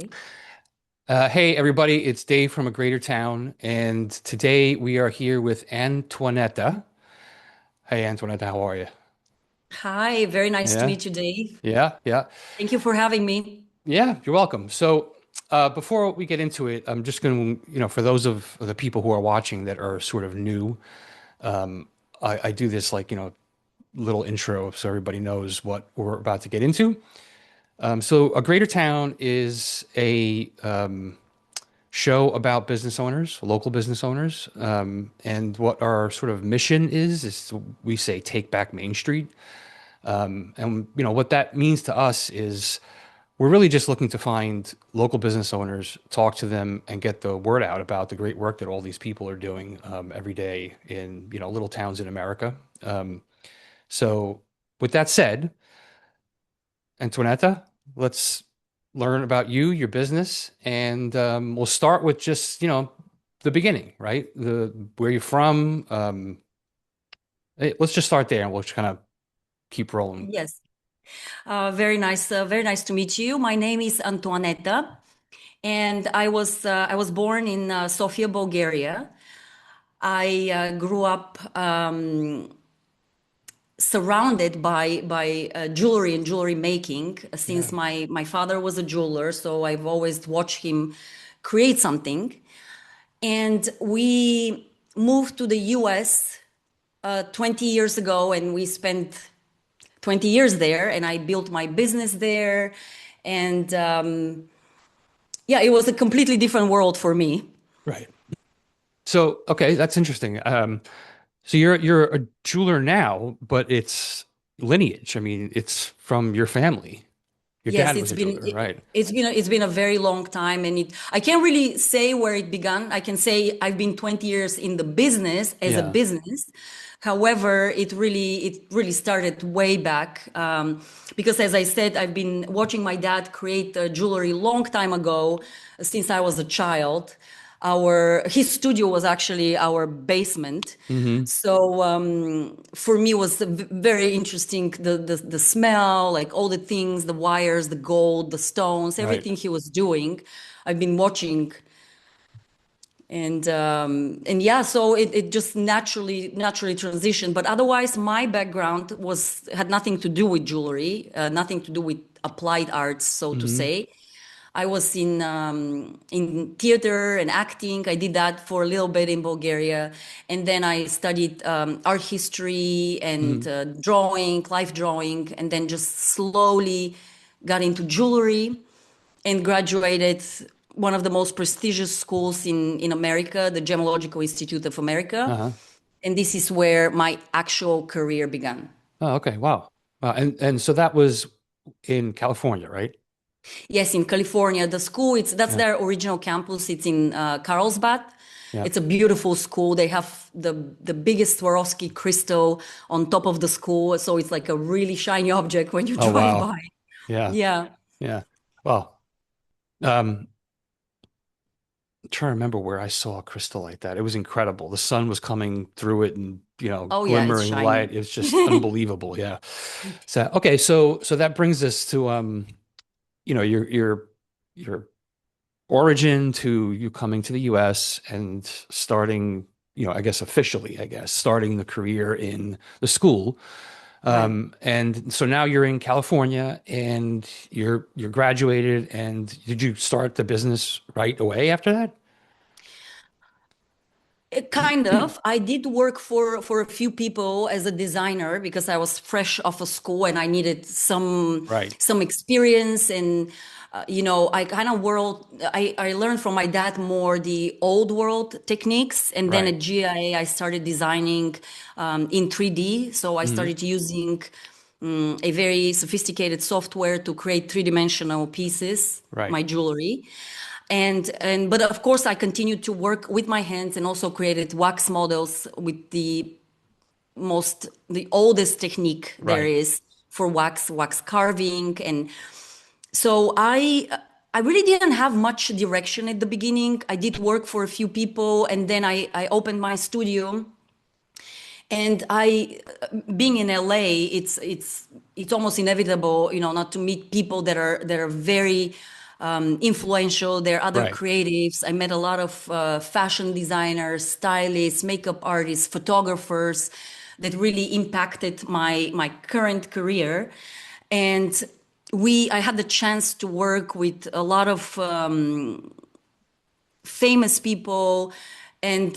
Okay. Hey everybody, it's Dave from a greater town, and today we are here with Antoinetta. Hey Antoinetta, how are you? Hi, very nice to Yeah, meet you, Dave. yeah, yeah, Thank you for having me. yeah. You're welcome. So, before we get into it, I'm just going to, for those of the people who are watching that are sort of new, I do this like, little intro so everybody knows what we're about to get into. So, a greater town is a show about business owners, local business owners. And what our sort of mission is we say take back Main Street. And what that means to us is we're really just looking to find local business owners, talk to them, and get the word out about the great work that all these people are doing every day in little towns in America. So, with that said, Antonetta, let's learn about you, your business, and we'll start with just, the beginning, right? The where you're from. Let's just start there, and we'll just kind of keep rolling. Yes. Very nice to meet you. My name is Antoanetta, and I was born in Sofia, Bulgaria. I grew up surrounded by jewelry and jewelry making Yeah, since my father was a jeweler, so I've always watched him create something. And we moved to the US 20 years ago, and we spent 20 years there, and I built my business there. And yeah, it was a completely different world for me. right. So, okay, that's interesting. So you're a jeweler now, but it's lineage. I mean, it's from your family. Your Yes, dad was a jeweler, right? it's been a very long time, and it I can't really say where it began. I can say I've been 20 years in the business as a Yeah, business. However, it really started way back, because, as I said, I've been watching my dad create jewelry long time ago, since I was a child. Our His studio was actually our basement. hmm, So for me, it was very interesting, the smell, like all the things, the wires, the gold, the stones, right. everything he was doing. I've been watching, and yeah, so it just naturally transitioned. But otherwise, my background was had nothing to do with jewelry, nothing to do with applied arts, so to Hmm, say. I was in theater and acting. I did that for a little bit in Bulgaria, and then I studied art history and hmm, drawing, life drawing, and then just slowly got into jewelry and graduated one of the most prestigious schools in America, the Gemological Institute of America. uh-huh. And this is where my actual career began. Oh, okay. Wow. Wow. And so that was in California, right? Yes, in California, the school, that's Yeah. their original campus. It's in Carlsbad. Yeah. It's a beautiful school. They have the biggest Swarovski crystal on top of the school, so it's like a really shiny object when you Oh, drive wow. by. Yeah. Yeah. Yeah. Well, um, I'm trying to remember where I saw a crystal like that. It was incredible. The sun was coming through it and, Oh yeah, it's glimmering light. shiny. It was just unbelievable. Yeah. So, okay. So that brings us to, your origin to you coming to the US and starting, I guess officially, starting the career in the school. Right. And so now you're in California and you're graduated. And did you start the business right away after that? Kind of. I did work for a few people as a designer because I was fresh off of school and I needed Right. some experience. And I kind of I learned from my dad more the old world techniques, and then Right. at GIA I started designing in 3D. So I Hmm. started using a very sophisticated software to create three-dimensional pieces, Right. my jewelry. And but of course I continued to work with my hands and also created wax models with the oldest technique there Right. is for wax carving. And so I really didn't have much direction at the beginning. I did work for a few people, and then I opened my studio. And being in LA, it's almost inevitable, not to meet people that are very influential. There are other Right. creatives. I met a lot of fashion designers, stylists, makeup artists, photographers that really impacted my current career. And I had the chance to work with a lot of famous people, and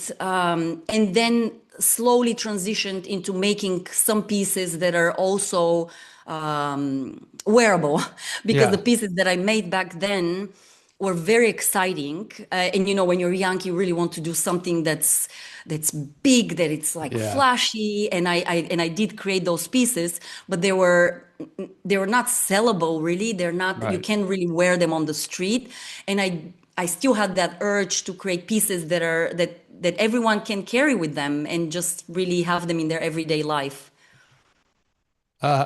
then slowly transitioned into making some pieces that are also wearable because the Yeah. pieces that I made back then were very exciting. And when you're young, you really want to do something that's big, that it's like Yeah. flashy. And I did create those pieces, but they were not sellable really. They're not, you Right. can't really wear them on the street. And I still had that urge to create pieces that everyone can carry with them and just really have them in their everyday life.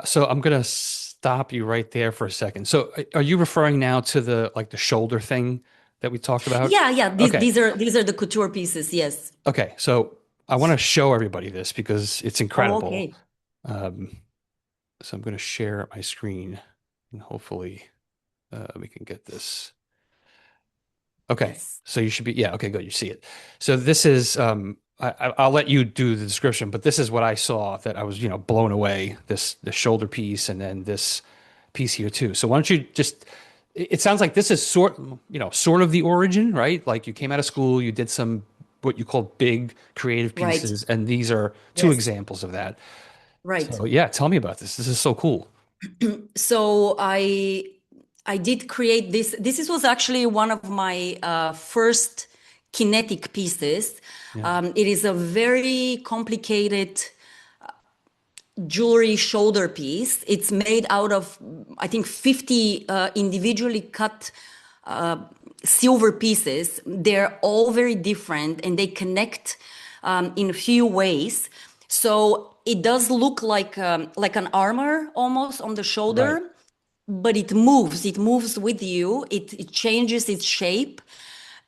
So I'm gonna stop you right there for a second. So are you referring now to the like the shoulder thing that we talked about? Yeah, yeah. These Okay. these are these are the couture pieces. Yes. Okay. So I want to show everybody this because it's Oh, incredible. okay. Um, so I'm gonna share my screen and hopefully we can get this. Okay. Yes. So you should be, yeah, okay, good. You see it. So this is, I'll let you do the description, but this is what I saw that I was, blown away. The shoulder piece and then this piece here too. So why don't you just, it sounds like this is sort of the origin, right? Like you came out of school, you did some, what you call big creative Right. pieces, and these are two Yes. examples of that. Right. So yeah, tell me about this. This is so cool. So I did create this. Was actually one of my first kinetic pieces. Yeah. It is a very complicated jewelry shoulder piece. It's made out of, I think, 50 individually cut silver pieces. They're all very different and they connect in a few ways. So it does look like an armor almost on the Right. shoulder, but it moves. It moves with you. It changes its shape.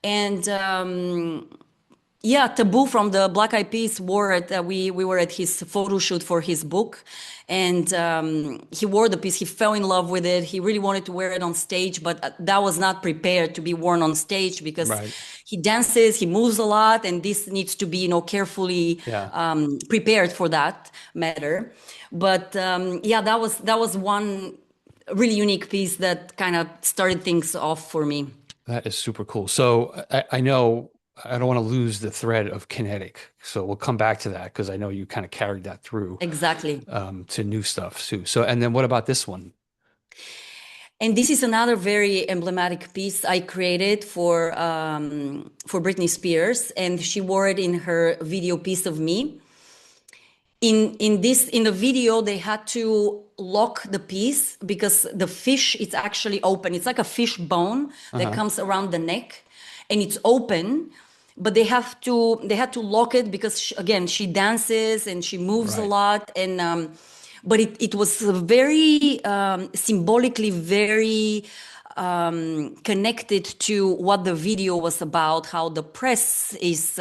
And yeah, Taboo from the Black Eyed Peas wore it. We were at his photo shoot for his book, and he wore the piece. He fell in love with it. He really wanted to wear it on stage, but that was not prepared to be worn on stage because Right. he dances, he moves a lot, and this needs to be, carefully Yeah. prepared for that matter. But yeah, that was one really unique piece that kind of started things off for me. That is super cool. So I know I don't want to lose the thread of Kinetic. So we'll come back to that because I know you kind of carried that through Exactly. to new stuff too. So and then what about this one? And this is another very emblematic piece I created for Britney Spears, and she wore it in her video piece of me. In the video, they had to lock the piece because the fish is actually open. It's like a fish bone that Uh-huh. comes around the neck, and it's open. But they had to lock it because again, she dances and she moves a Right. lot, and but it was very symbolically very connected to what the video was about, how the press is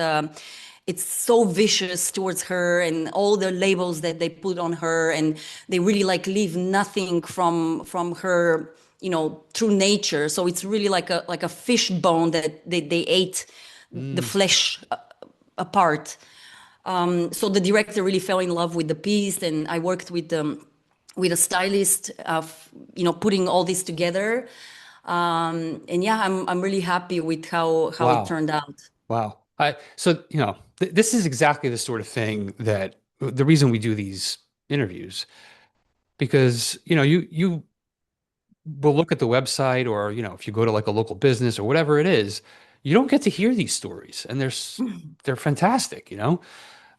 it's so vicious towards her and all the labels that they put on her, and they really like leave nothing from her, through nature. So it's really like a fish bone that they ate the Mm. flesh apart. So the director really fell in love with the piece, and I worked with a stylist of putting all this together. And yeah, I'm really happy with how it Wow. turned out. Wow. So this is exactly the sort of thing that the reason we do these interviews because you will look at the website or if you go to like a local business or whatever it is, you don't get to hear these stories and they're fantastic,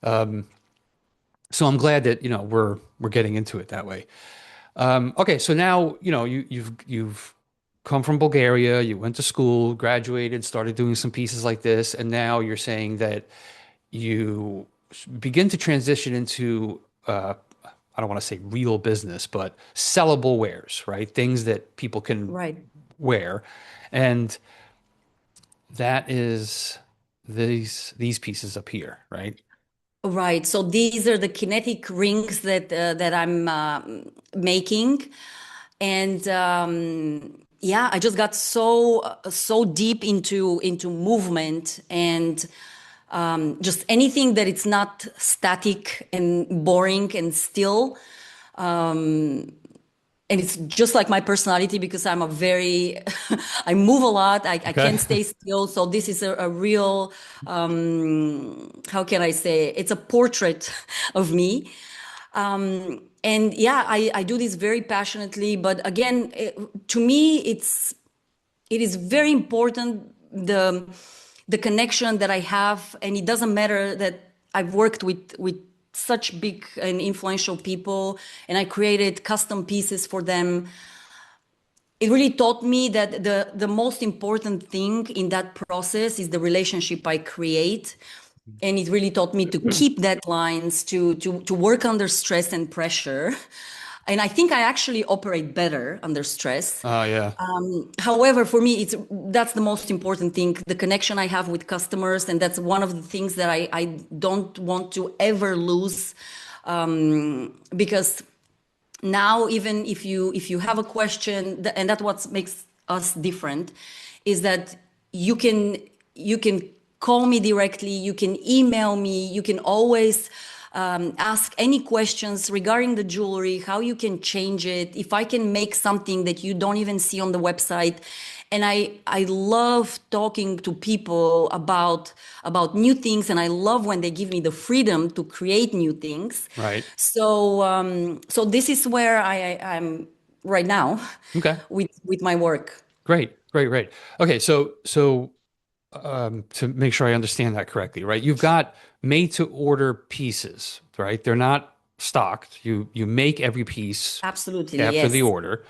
Um, so I'm glad that we're getting into it that way. Okay, so now you've come from Bulgaria, you went to school, graduated, started doing some pieces like this, and now you're saying that you begin to transition into I don't want to say real business, but sellable wares, right? Things that people can Right. wear, and that is these pieces up here, right? Right. So these are the kinetic rings that I'm making, and yeah, I just got so deep into movement and just anything that it's not static and boring and still. And it's just like my personality because I'm a very I move a lot. I Okay. can't stay still. So this is a real how can I say, it's a portrait of me. And yeah, I do this very passionately, but again, to me it is very important, the connection that I have, and it doesn't matter that I've worked with such big and influential people, and I created custom pieces for them. It really taught me that the most important thing in that process is the relationship I create. And it really taught me to keep deadlines, to work under stress and pressure. And I think I actually operate better under stress. Oh, yeah. However, for me, that's the most important thing, the connection I have with customers, and that's one of the things that I don't want to ever lose, because now even if you have a question, and that's what makes us different, is that you can call me directly, you can email me, you can always ask any questions regarding the jewelry, how you can change it, if I can make something that you don't even see on the website. And I love talking to people about new things, and I love when they give me the freedom to create new things. Right. So this is where I'm right now Okay. with my work. Great. Great. Great. Okay. So to make sure I understand that correctly, right? You've got made to order pieces, right? They're not stocked. You make every piece Absolutely, after the yes. order.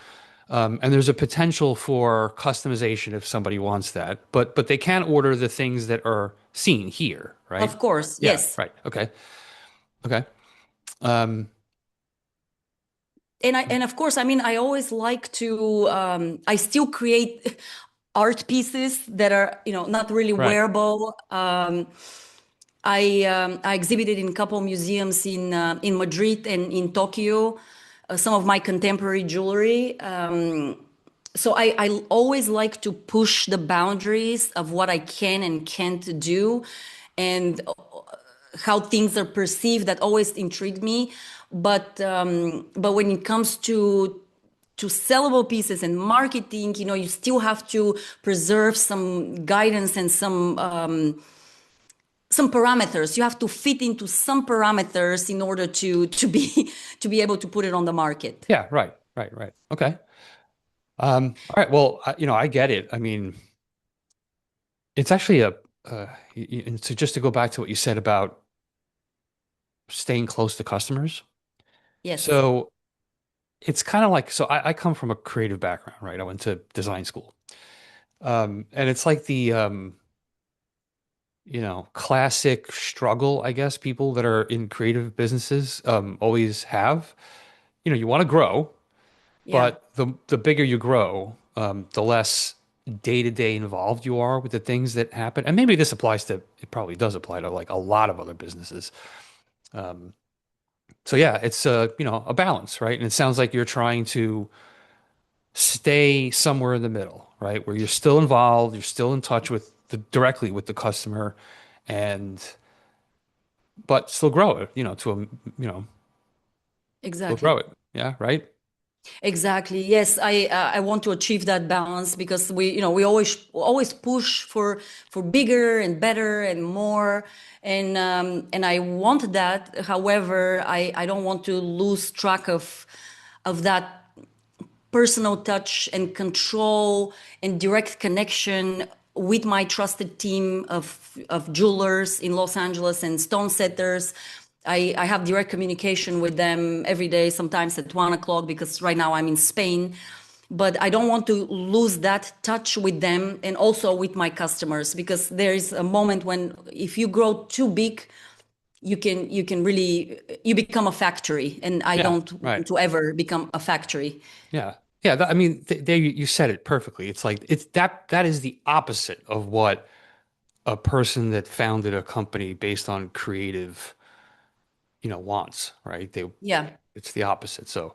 And there's a potential for customization if somebody wants that, but they can order the things that are seen here, right? Of course, Yeah, yes. right. Okay. Okay. Um, And of course, I mean, I always like to I still create art pieces that are, not really right. wearable. I exhibited in a couple museums in Madrid and in Tokyo, some of my contemporary jewelry. So I always like to push the boundaries of what I can and can't do, and how things are perceived. That always intrigued me. But when it comes to sellable pieces and marketing, you still have to preserve some guidance and some parameters. You have to fit into some parameters in order to be to be able to put it on the market. Yeah, right. Right. Right. Okay. All right. Well, I get it. I mean, it's actually and so just to go back to what you said about staying close to customers. Yes. So it's kind of like, so I come from a creative background, right? I went to design school. And it's like the, classic struggle, I guess, people that are in creative businesses always have. You want to grow, Yeah. but the bigger you grow, the less day-to-day involved you are with the things that happen. And maybe this applies to, it probably does apply to like a lot of other businesses. So yeah, it's a balance, right? And it sounds like you're trying to stay somewhere in the middle, right? Where you're still involved, you're still in touch with directly with the customer, and but still grow it, still grow Exactly. it. Yeah, right. Exactly. Yes, I want to achieve that balance because we always push for bigger and better and more, and I want that. However, I don't want to lose track of that personal touch and control and direct connection with my trusted team of jewelers in Los Angeles and stone setters. I have direct communication with them every day, sometimes at 1 o'clock, because right now I'm in Spain. But I don't want to lose that touch with them and also with my customers, because there is a moment when if you grow too big, you can really you become a factory, and I Yeah, don't right. want to ever become a factory. Yeah, yeah. I mean, there you said it perfectly. It's like it's that is the opposite of what a person that founded a company based on creative, wants, right? Yeah. It's the opposite. So.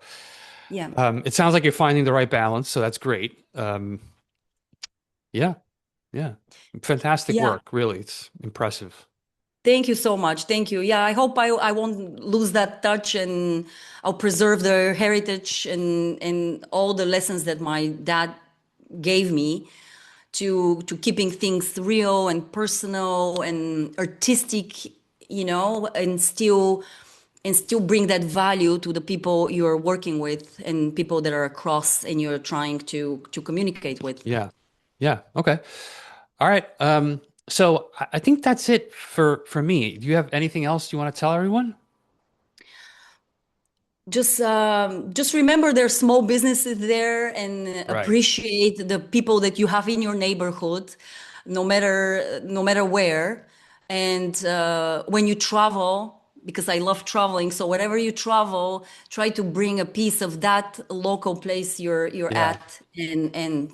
Yeah. It sounds like you're finding the right balance, so that's great. Yeah, yeah, fantastic Yeah. work. Really, it's impressive. Thank you so much. Thank you. Yeah, I hope I won't lose that touch, and I'll preserve the heritage and all the lessons that my dad gave me to keeping things real and personal and artistic, and still bring that value to the people you're working with and people that are across and you're trying to communicate with. Yeah, yeah. Okay. All right. So I think that's it for me. Do you have anything else you want to tell everyone? Just remember there's small businesses there, and Right. appreciate the people that you have in your neighborhood, no matter where. And when you travel, because I love traveling, so wherever you travel, try to bring a piece of that local place you're Yeah. at, and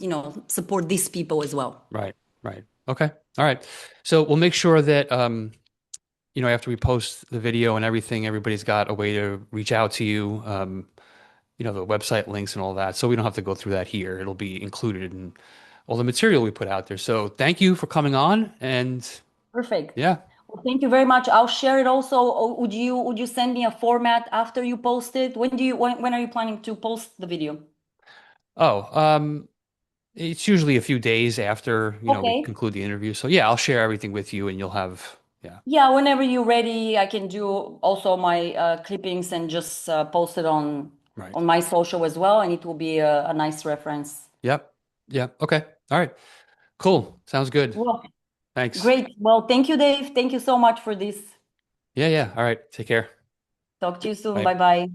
support these people as well. Right. Right. Okay. All right. So we'll make sure that after we post the video and everything, everybody's got a way to reach out to you. The website links and all that. So we don't have to go through that here. It'll be included in all the material we put out there. So thank you for coming on. And Perfect. yeah. Well, thank you very much. I'll share it also. Or would you send me a format after you post it? When are you planning to post the video? Oh, it's usually a few days after, we Okay. conclude the interview. So yeah, I'll share everything with you and you'll have, yeah, Yeah, whenever you're ready, I can do also my clippings and just post it on right. on my social as well, and it will be a nice reference. Yep. Yep. Okay. All right. Cool. Sounds good. Well, Thanks. great. Well, thank you, Dave. Thank you so much for this. Yeah. Yeah. All right. Take care. Talk to you soon. Bye. Bye bye.